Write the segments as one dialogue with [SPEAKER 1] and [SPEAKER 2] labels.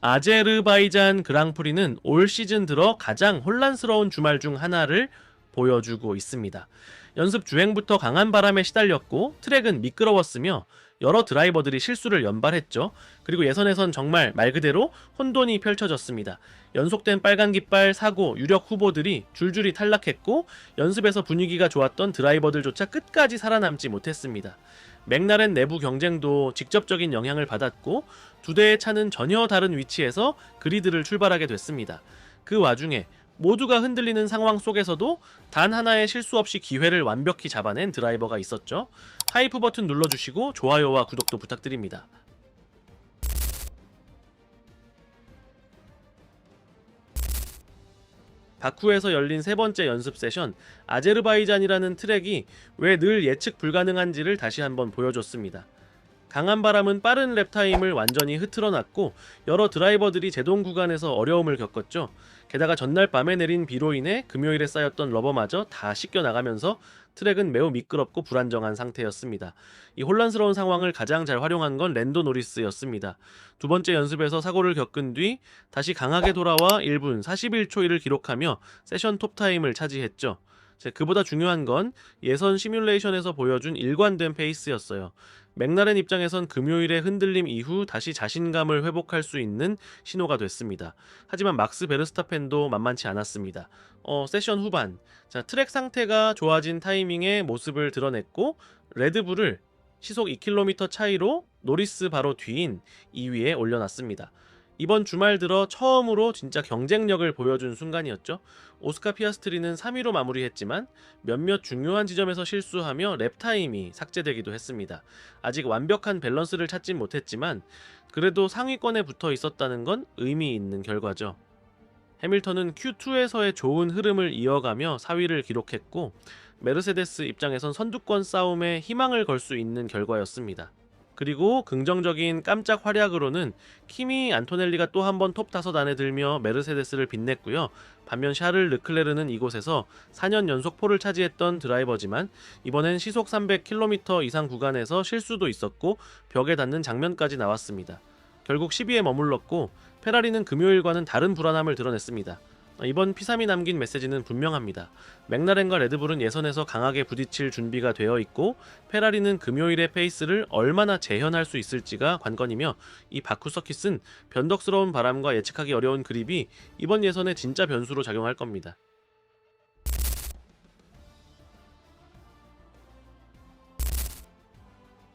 [SPEAKER 1] 아제르바이잔 그랑프리는 올 시즌 들어 가장 혼란스러운 주말 중 하나를 보여주고 있습니다. 연습 주행부터 강한 바람에 시달렸고 트랙은 미끄러웠으며 여러 드라이버들이 실수를 연발했죠. 그리고 예선에선 정말 말 그대로 혼돈이 펼쳐졌습니다. 연속된 빨간 깃발, 사고, 유력 후보들이 줄줄이 탈락했고 연습에서 분위기가 좋았던 드라이버들조차 끝까지 살아남지 못했습니다. 맥라렌 내부 경쟁도 직접적인 영향을 받았고 두 대의 차는 전혀 다른 위치에서 그리드를 출발하게 됐습니다. 그 와중에 모두가 흔들리는 상황 속에서도 단 하나의 실수 없이 기회를 완벽히 잡아낸 드라이버가 있었죠. 하이프 버튼 눌러주시고 좋아요와 구독도 부탁드립니다. 바쿠에서 열린 세 번째 연습 세션, 아제르바이잔이라는 트랙이 왜 늘 예측 불가능한지를 다시 한번 보여줬습니다. 강한 바람은 빠른 랩타임을 완전히 흐트러놨고 여러 드라이버들이 제동 구간에서 어려움을 겪었죠. 게다가 전날 밤에 내린 비로 인해 금요일에 쌓였던 러버마저 다 씻겨나가면서 트랙은 매우 미끄럽고 불안정한 상태였습니다. 이 혼란스러운 상황을 가장 잘 활용한 건 랜도 노리스였습니다. 두 번째 연습에서 사고를 겪은 뒤 다시 강하게 돌아와 1분 41초 1을 기록하며 세션 톱타임을 차지했죠. 그보다 중요한 건 예선 시뮬레이션에서 보여준 일관된 페이스였어요. 맥라렌 입장에선 금요일의 흔들림 이후 다시 자신감을 회복할 수 있는 신호가 됐습니다. 하지만 막스 베르스타펜도 만만치 않았습니다. 세션 후반, 트랙 상태가 좋아진 타이밍에 모습을 드러냈고 레드불을 시속 2km 차이로 노리스 바로 뒤인 2위에 올려놨습니다. 이번 주말 들어 처음으로 진짜 경쟁력을 보여준 순간이었죠. 오스카 피아스트리는 3위로 마무리했지만 몇몇 중요한 지점에서 실수하며 랩타임이 삭제되기도 했습니다. 아직 완벽한 밸런스를 찾진 못했지만 그래도 상위권에 붙어 있었다는 건 의미 있는 결과죠. 해밀턴은 Q2에서의 좋은 흐름을 이어가며 4위를 기록했고 메르세데스 입장에선 선두권 싸움에 희망을 걸 수 있는 결과였습니다. 그리고 긍정적인 깜짝 활약으로는 키미 안토넬리가 또 한 번 톱5 안에 들며 메르세데스를 빛냈고요. 반면 샤를 르클레르는 이곳에서 4년 연속 포를 차지했던 드라이버지만 이번엔 시속 300km 이상 구간에서 실수도 있었고 벽에 닿는 장면까지 나왔습니다. 결국 10위에 머물렀고 페라리는 금요일과는 다른 불안함을 드러냈습니다. 이번 P3이 남긴 메시지는 분명합니다. 맥라렌과 레드불은 예선에서 강하게 부딪힐 준비가 되어 있고 페라리는 금요일의 페이스를 얼마나 재현할 수 있을지가 관건이며 이 바쿠 서킷은 변덕스러운 바람과 예측하기 어려운 그립이 이번 예선의 진짜 변수로 작용할 겁니다.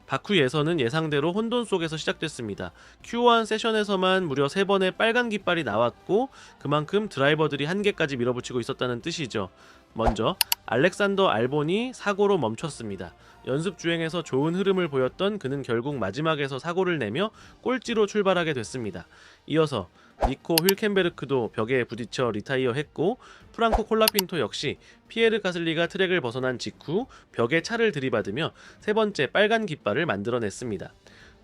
[SPEAKER 1] 바쿠 예선은 예상대로 혼돈 속에서 시작됐습니다. Q1 세션에서만 무려 3번의 빨간 깃발이 나왔고 그만큼 드라이버들이 한계까지 밀어붙이고 있었다는 뜻이죠. 먼저 알렉산더 알본이 사고로 멈췄습니다. 연습 주행에서 좋은 흐름을 보였던 그는 결국 마지막에서 사고를 내며 꼴찌로 출발하게 됐습니다. 이어서 니코 휠켄베르크도 벽에 부딪혀 리타이어했고 프랑코 콜라핀토 역시 피에르 가슬리가 트랙을 벗어난 직후 벽에 차를 들이받으며 세 번째 빨간 깃발을 만들어냈습니다.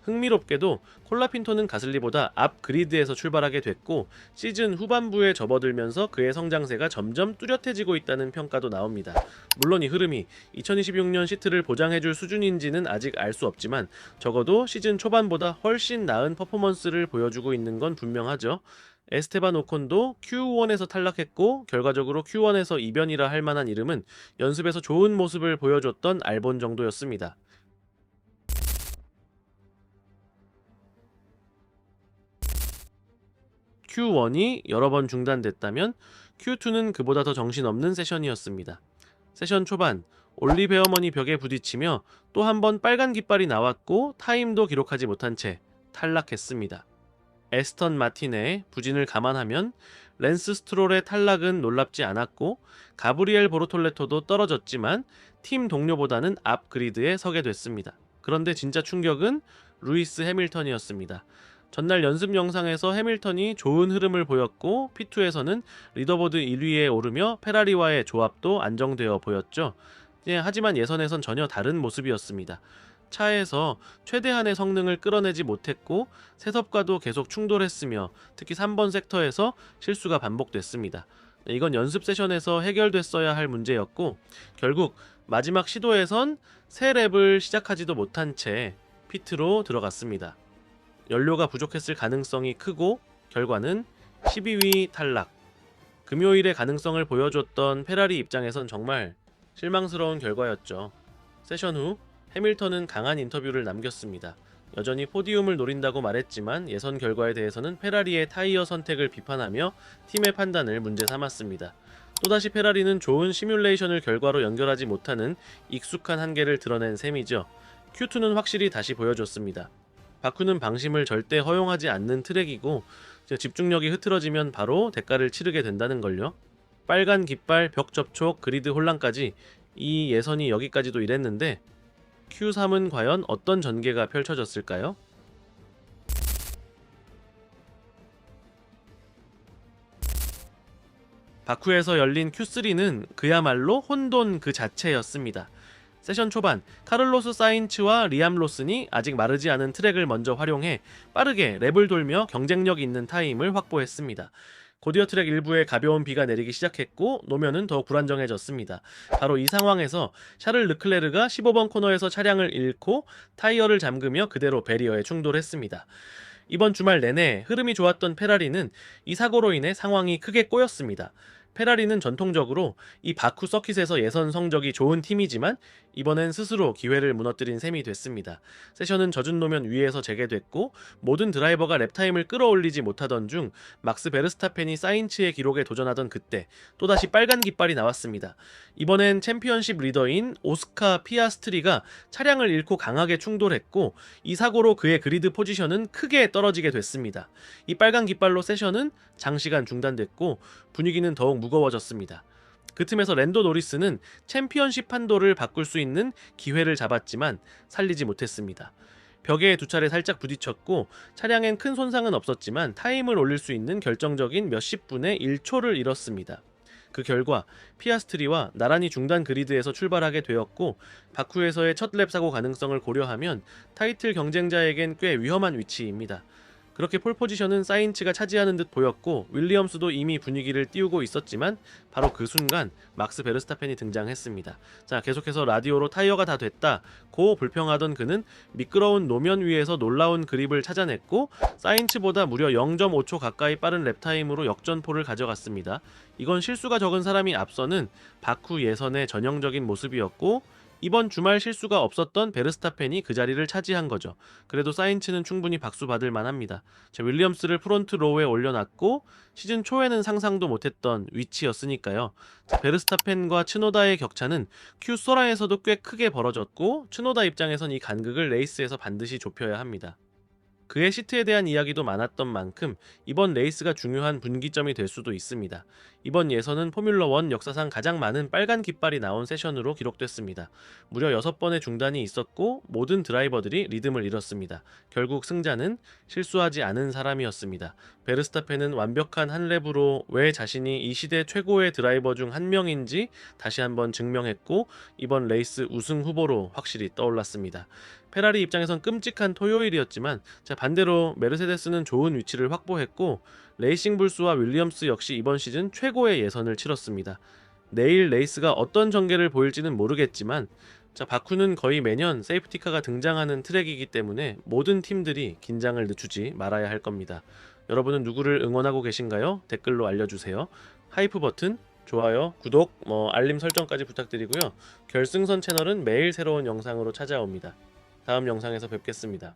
[SPEAKER 1] 흥미롭게도 콜라핀토는 가슬리보다 앞 그리드에서 출발하게 됐고 시즌 후반부에 접어들면서 그의 성장세가 점점 뚜렷해지고 있다는 평가도 나옵니다. 물론 이 흐름이 2026년 시트를 보장해줄 수준인지는 아직 알 수 없지만 적어도 시즌 초반보다 훨씬 나은 퍼포먼스를 보여주고 있는 건 분명하죠. 에스테반 오콘도 Q1에서 탈락했고 결과적으로 Q1에서 이변이라 할 만한 이름은 연습에서 좋은 모습을 보여줬던 알본 정도였습니다. Q1이 여러 번 중단됐다면 Q2는 그보다 더 정신없는 세션이었습니다. 세션 초반 올리베어먼이 벽에 부딪히며 또 한 번 빨간 깃발이 나왔고 타임도 기록하지 못한 채 탈락했습니다. 에스턴 마틴의 부진을 감안하면 랜스 스트롤의 탈락은 놀랍지 않았고 가브리엘 보르톨레토도 떨어졌지만 팀 동료보다는 앞 그리드에 서게 됐습니다. 그런데 진짜 충격은 루이스 해밀턴이었습니다. 전날 연습 영상에서 해밀턴이 좋은 흐름을 보였고 P2에서는 리더보드 1위에 오르며 페라리와의 조합도 안정되어 보였죠. 하지만 예선에선 전혀 다른 모습이었습니다. 차에서 최대한의 성능을 끌어내지 못했고 세섭과도 계속 충돌했으며 특히 3번 섹터에서 실수가 반복됐습니다. 이건 연습 세션에서 해결됐어야 할 문제였고 결국 마지막 시도에선 새 랩을 시작하지도 못한 채 피트로 들어갔습니다. 연료가 부족했을 가능성이 크고 결과는 12위 탈락. 금요일의 가능성을 보여줬던 페라리 입장에선 정말 실망스러운 결과였죠. 세션 후 해밀턴은 강한 인터뷰를 남겼습니다. 여전히 포디움을 노린다고 말했지만 예선 결과에 대해서는 페라리의 타이어 선택을 비판하며 팀의 판단을 문제 삼았습니다. 또다시 페라리는 좋은 시뮬레이션을 결과로 연결하지 못하는 익숙한 한계를 드러낸 셈이죠. Q2는 확실히 다시 보여줬습니다. 바쿠는 방심을 절대 허용하지 않는 트랙이고 집중력이 흐트러지면 바로 대가를 치르게 된다는 걸요. 빨간 깃발, 벽 접촉, 그리드 혼란까지 이 예선이 여기까지도 이랬는데 Q3은 과연 어떤 전개가 펼쳐졌을까요? 바쿠에서 열린 Q3는 그야말로 혼돈 그 자체였습니다. 세션 초반 카를로스 사인츠와 리암 로슨이 아직 마르지 않은 트랙을 먼저 활용해 빠르게 랩을 돌며 경쟁력 있는 타임을 확보했습니다. 고디어 트랙 일부에 가벼운 비가 내리기 시작했고 노면은 더욱 불안정해졌습니다. 바로 이 상황에서 샤를 르클레르가 15번 코너에서 차량을 잃고 타이어를 잠그며 그대로 배리어에 충돌했습니다. 이번 주말 내내 흐름이 좋았던 페라리는 이 사고로 인해 상황이 크게 꼬였습니다. 페라리는 전통적으로 이 바쿠 서킷에서 예선 성적이 좋은 팀이지만 이번엔 스스로 기회를 무너뜨린 셈이 됐습니다. 세션은 젖은 노면 위에서 재개됐고 모든 드라이버가 랩타임을 끌어올리지 못하던 중 막스 베르스타펜이 사인츠의 기록에 도전하던 그때 또다시 빨간 깃발이 나왔습니다. 이번엔 챔피언십 리더인 오스카 피아스트리가 차량을 잃고 강하게 충돌했고 이 사고로 그의 그리드 포지션은 크게 떨어지게 됐습니다. 이 빨간 깃발로 세션은 장시간 중단됐고 분위기는 더욱 무거워졌습니다. 그 틈에서 랜도 노리스는 챔피언십 판도를 바꿀 수 있는 기회를 잡았지만 살리지 못했습니다. 벽에 두 차례 살짝 부딪혔고 차량엔 큰 손상은 없었지만 타임을 올릴 수 있는 결정적인 몇십 분의 1초를 잃었습니다. 그 결과 피아스트리와 나란히 중단 그리드에서 출발하게 되었고 바쿠에서의 첫 랩 사고 가능성을 고려하면 타이틀 경쟁자에겐 꽤 위험한 위치입니다. 그렇게 폴포지션은 사인츠가 차지하는 듯 보였고 윌리엄스도 이미 분위기를 띄우고 있었지만 바로 그 순간 막스 베르스타펜이 등장했습니다. 자, 계속해서 라디오로 타이어가 다 됐다 고 불평하던 그는 미끄러운 노면 위에서 놀라운 그립을 찾아냈고 사인츠보다 무려 0.5초 가까이 빠른 랩타임으로 역전포를 가져갔습니다. 이건 실수가 적은 사람이 앞서는 바쿠 예선의 전형적인 모습이었고 이번 주말 실수가 없었던 베르스타펜이 그 자리를 차지한 거죠. 그래도 사인츠는 충분히 박수 받을 만합니다. 윌리엄스를 프론트 로우에 올려놨고 시즌 초에는 상상도 못했던 위치였으니까요. 베르스타펜과 츠노다의 격차는 Q 소라에서도 꽤 크게 벌어졌고 츠노다 입장에선 이 간극을 레이스에서 반드시 좁혀야 합니다. 그의 시트에 대한 이야기도 많았던 만큼 이번 레이스가 중요한 분기점이 될 수도 있습니다. 이번 예선은 포뮬러1 역사상 가장 많은 빨간 깃발이 나온 세션으로 기록됐습니다. 무려 6번의 중단이 있었고 모든 드라이버들이 리듬을 잃었습니다. 결국 승자는 실수하지 않은 사람이었습니다. 베르스타펜은 완벽한 한 랩으로 왜 자신이 이 시대 최고의 드라이버 중 한 명인지 다시 한번 증명했고 이번 레이스 우승 후보로 확실히 떠올랐습니다. 페라리 입장에선 끔찍한 토요일이었지만 반대로 메르세데스는 좋은 위치를 확보했고 레이싱 불스와 윌리엄스 역시 이번 시즌 최고의 예선을 치렀습니다. 내일 레이스가 어떤 전개를 보일지는 모르겠지만 바쿠는 거의 매년 세이프티카가 등장하는 트랙이기 때문에 모든 팀들이 긴장을 늦추지 말아야 할 겁니다. 여러분은 누구를 응원하고 계신가요? 댓글로 알려주세요. 하이프 버튼, 좋아요, 구독, 알림 설정까지 부탁드리고요. 결승선 채널은 매일 새로운 영상으로 찾아옵니다. 다음 영상에서 뵙겠습니다.